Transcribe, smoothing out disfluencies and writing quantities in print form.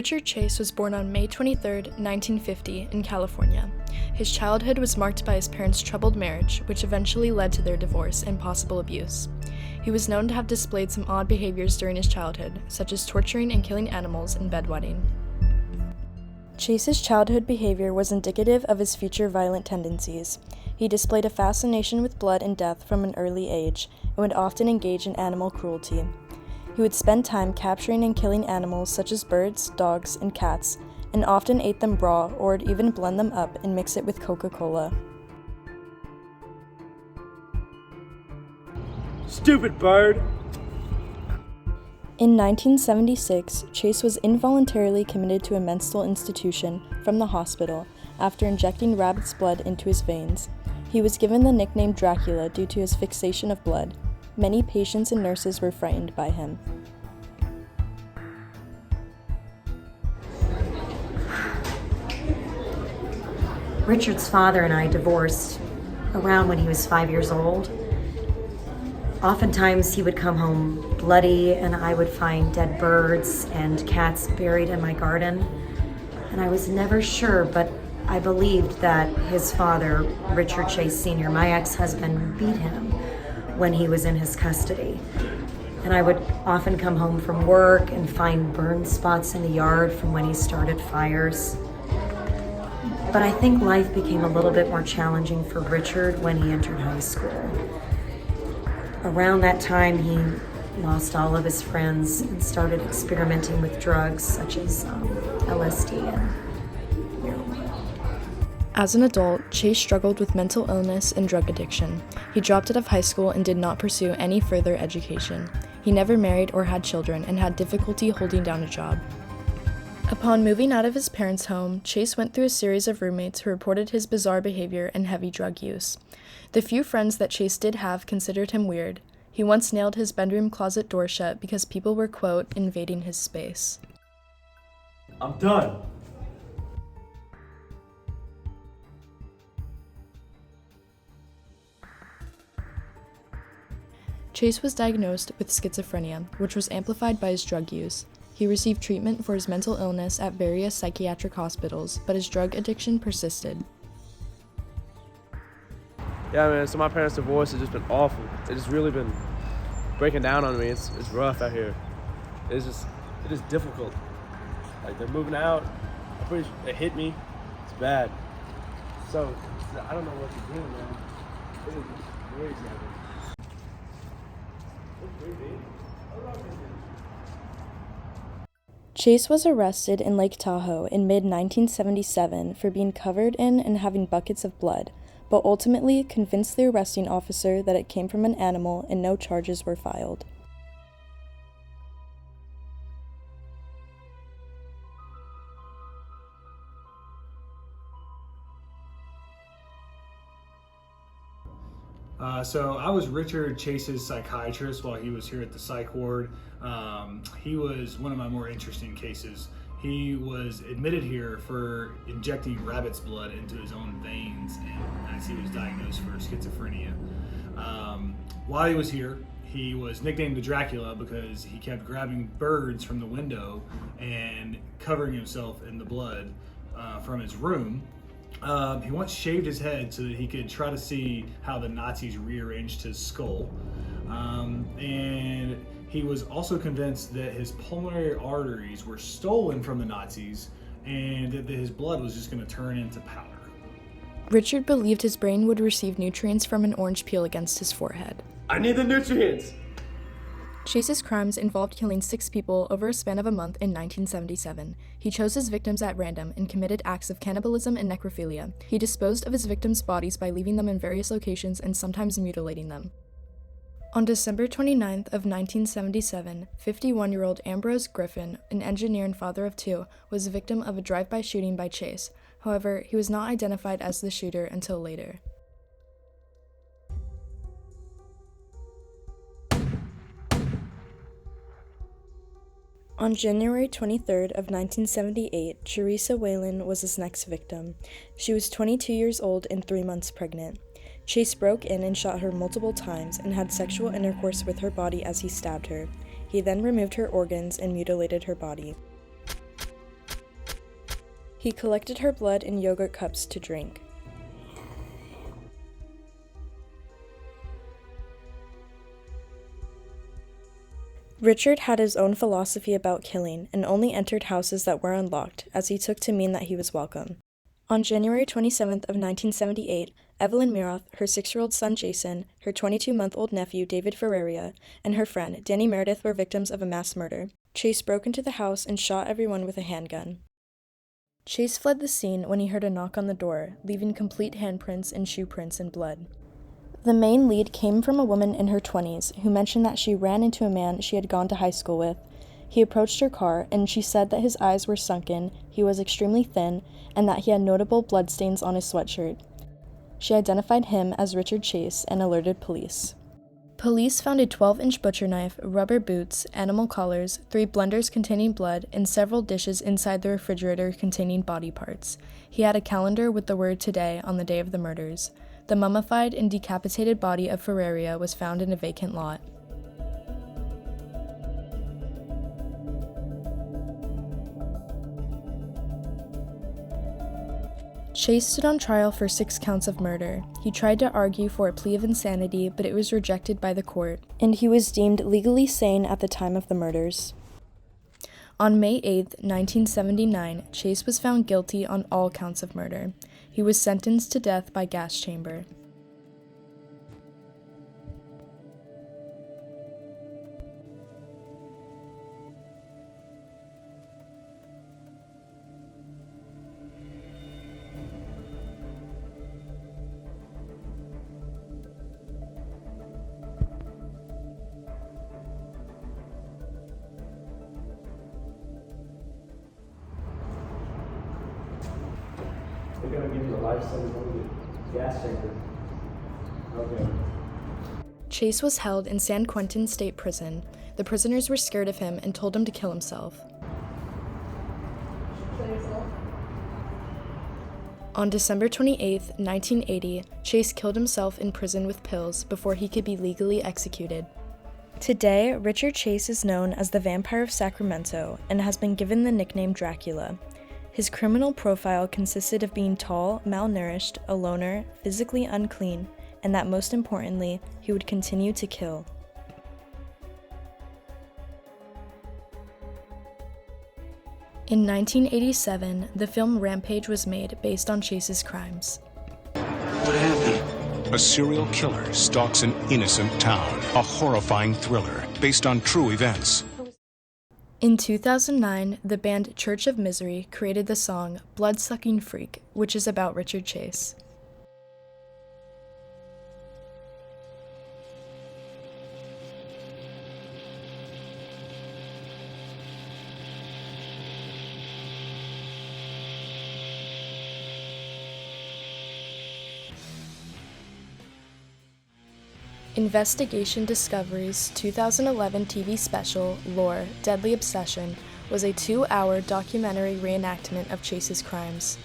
Richard Chase was born on May 23, 1950, in California. His childhood was marked by his parents' troubled marriage, which eventually led to their divorce and possible abuse. He was known to have displayed some odd behaviors during his childhood, such as torturing and killing animals and bedwetting. Chase's childhood behavior was indicative of his future violent tendencies. He displayed a fascination with blood and death from an early age, and would often engage in animal cruelty. He would spend time capturing and killing animals such as birds, dogs, and cats, and often ate them raw or would even blend them up and mix it with Coca-Cola. Stupid bird! In 1976, Chase was involuntarily committed to a mental institution from the hospital after injecting rabbit's blood into his veins. He was given the nickname Dracula due to his fixation of blood. Many patients and nurses were frightened by him. Richard's father and I divorced around when he was 5 years old. Oftentimes he would come home bloody and I would find dead birds and cats buried in my garden. And I was never sure, but I believed that his father, Richard Chase Sr., my ex-husband, beat him when he was in his custody. And I would often come home from work and find burn spots in the yard from when he started fires. But I think life became a little bit more challenging for Richard when he entered high school. Around that time, he lost all of his friends and started experimenting with drugs such as LSD and heroin. As an adult, Chase struggled with mental illness and drug addiction. He dropped out of high school and did not pursue any further education. He never married or had children and had difficulty holding down a job. Upon moving out of his parents' home, Chase went through a series of roommates who reported his bizarre behavior and heavy drug use. The few friends that Chase did have considered him weird. He once nailed his bedroom closet door shut because people were, quote, invading his space. I'm done. Chase was diagnosed with schizophrenia, which was amplified by his drug use. He received treatment for his mental illness at various psychiatric hospitals, but his drug addiction persisted. Yeah, man, so my parents' divorce has just been awful. It's just really been breaking down on me. It's rough out here. It is difficult. Like, they're moving out. I'm pretty sure it hit me. It's bad. So, I don't know what to do, man. It is crazy out here. Chase was arrested in Lake Tahoe in mid-1977 for being covered in and having buckets of blood, but ultimately convinced the arresting officer that it came from an animal and no charges were filed. So I was Richard Chase's psychiatrist while he was here at the psych ward. He was one of my more interesting cases. He was admitted here for injecting rabbit's blood into his own veins, and as he was diagnosed for schizophrenia. While he was here, he was nicknamed the Dracula because he kept grabbing birds from the window and covering himself in the blood from his room. He once shaved his head so that he could try to see how the Nazis rearranged his skull. And he was also convinced that his pulmonary arteries were stolen from the Nazis and that his blood was just going to turn into powder. Richard believed his brain would receive nutrients from an orange peel against his forehead. I need the nutrients! Chase's crimes involved killing 6 people over a span of a month in 1977. He chose his victims at random and committed acts of cannibalism and necrophilia. He disposed of his victims' bodies by leaving them in various locations and sometimes mutilating them. On December 29th of 1977, 51-year-old Ambrose Griffin, an engineer and father of 2, was the victim of a drive-by shooting by Chase. However, he was not identified as the shooter until later. On January 23rd of 1978, Teresa Whalen was his next victim. She was 22 years old and 3 months pregnant. Chase broke in and shot her multiple times and had sexual intercourse with her body as he stabbed her. He then removed her organs and mutilated her body. He collected her blood in yogurt cups to drink. Richard had his own philosophy about killing and only entered houses that were unlocked, as he took to mean that he was welcome. On January 27th of 1978, Evelyn Miroth, her 6-year-old son Jason, her 22-month-old nephew David Ferreira, and her friend Danny Meredith were victims of a mass murder. Chase broke into the house and shot everyone with a handgun. Chase fled the scene when he heard a knock on the door, leaving complete handprints and shoe prints and blood. The main lead came from a woman in her 20s who mentioned that she ran into a man she had gone to high school with. He approached her car, and she said that his eyes were sunken, he was extremely thin, and that he had notable bloodstains on his sweatshirt. She identified him as Richard Chase and alerted police. Police found a 12-inch butcher knife, rubber boots, animal collars, 3 blenders containing blood, and several dishes inside the refrigerator containing body parts. He had a calendar with the word "Today" on the day of the murders. The mummified and decapitated body of Ferreira was found in a vacant lot. Chase stood on trial for 6 counts of murder. He tried to argue for a plea of insanity, but it was rejected by the court, and he was deemed legally sane at the time of the murders. On May 8, 1979, Chase was found guilty on all counts of murder. He was sentenced to death by gas chamber. They're gonna give you a life sentence on the gas chamber. Okay. Chase was held in San Quentin State Prison. The prisoners were scared of him and told him to kill himself. On December 28, 1980, Chase killed himself in prison with pills before he could be legally executed. Today, Richard Chase is known as the Vampire of Sacramento and has been given the nickname Dracula. His criminal profile consisted of being tall, malnourished, a loner, physically unclean, and that most importantly, he would continue to kill. In 1987, the film Rampage was made based on Chase's crimes. What happened? A serial killer stalks an innocent town. A horrifying thriller based on true events. In 2009, the band Church of Misery created the song Blood-Sucking Freak, which is about Richard Chase. Investigation Discovery's 2011 TV special, Lore: Deadly Obsession, was a 2-hour documentary reenactment of Chase's crimes.